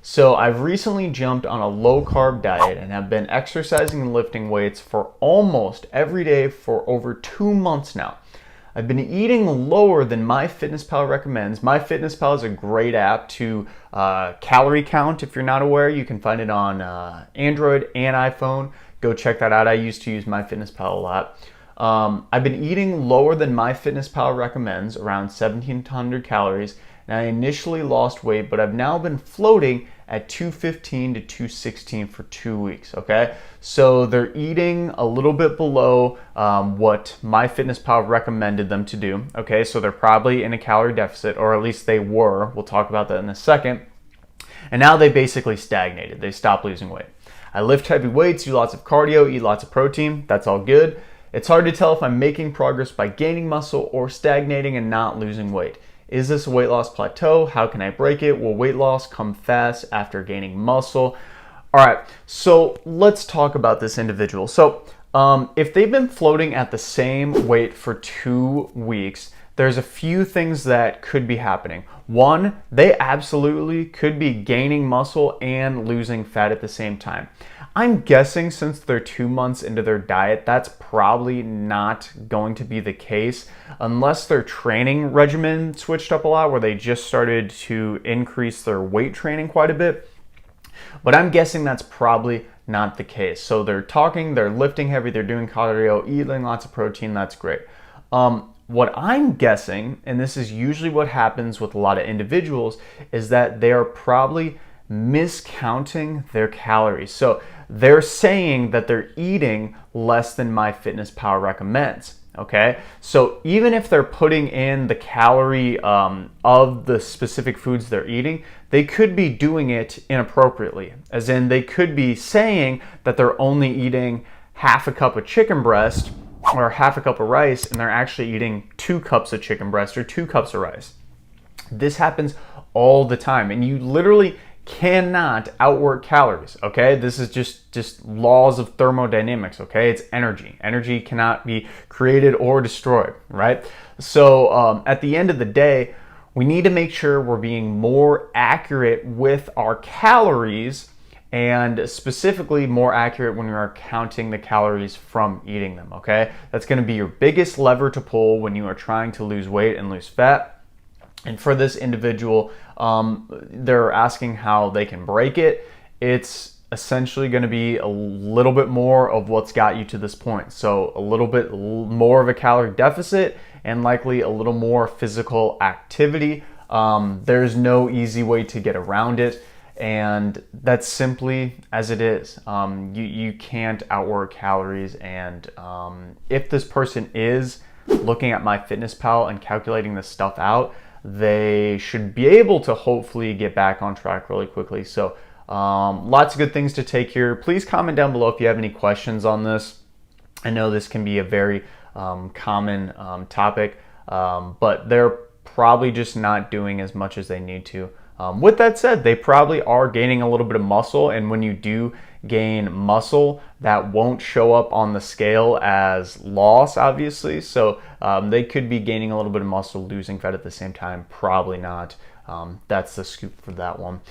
So I've recently jumped on a low carb diet and have been exercising and lifting weights for almost every day for over 2 months now. I've been eating lower than MyFitnessPal recommends. MyFitnessPal is a great app to calorie count. If you're not aware, you can find it on Android and iPhone. Go check that out. I used to use MyFitnessPal a lot. I've been eating lower than MyFitnessPal recommends, around 1,700 calories, and I initially lost weight, but I've now been floating at 215 to 216 for 2 weeks, okay? So they're eating a little bit below what MyFitnessPal recommended them to do, okay? So they're probably in a calorie deficit, or at least they were. We'll talk about that in a second. And now they basically stagnated. They stopped losing weight. I lift heavy weights, do lots of cardio, eat lots of protein. That's all good. It's hard to tell if I'm making progress by gaining muscle or stagnating and not losing weight. Is this a weight loss plateau? How can I break it? Will weight loss come fast after gaining muscle? All right, so let's talk about this individual. So if they've been floating at the same weight for 2 weeks, there's a few things that could be happening. One, they absolutely could be gaining muscle and losing fat at the same time. I'm guessing since they're 2 months into their diet, that's probably not going to be the case unless their training regimen switched up a lot, where they just started to increase their weight training quite a bit. But I'm guessing that's probably not the case. So they're lifting heavy, they're doing cardio, eating lots of protein, that's great. What I'm guessing, and this is usually what happens with a lot of individuals, is that they are probably miscounting their calories. So they're saying that they're eating less than MyFitnessPal recommends. Okay, so even if they're putting in the calorie of the specific foods they're eating, they could be doing it inappropriately. As in, they could be saying that they're only eating half a cup of chicken breast or half a cup of rice, and they're actually eating 2 cups of chicken breast or 2 cups of rice. This happens all the time, and you literally cannot outwork calories, okay? This is just laws of thermodynamics, okay? It's energy. Energy cannot be created or destroyed, right? So at the end of the day, we need to make sure we're being more accurate with our calories, and specifically more accurate when you're counting the calories from eating them, okay? That's gonna be your biggest lever to pull when you are trying to lose weight and lose fat. And for this individual, they're asking how they can break it. It's essentially going to be a little bit more of what's got you to this point. So a little bit more of a calorie deficit and likely a little more physical activity. There's no easy way to get around it. And that's simply as it is. You can't outwork calories. And if this person is looking at MyFitnessPal and calculating this stuff out, they should be able to hopefully get back on track really quickly. So lots of good things to take here. Please comment down below if you have any questions on this. I know this can be a very common topic, but they're probably just not doing as much as they need to. With that said, they probably are gaining a little bit of muscle, and when you do gain muscle, that won't show up on the scale as loss, obviously. So they could be gaining a little bit of muscle, losing fat at the same time. Probably not. That's the scoop for that one.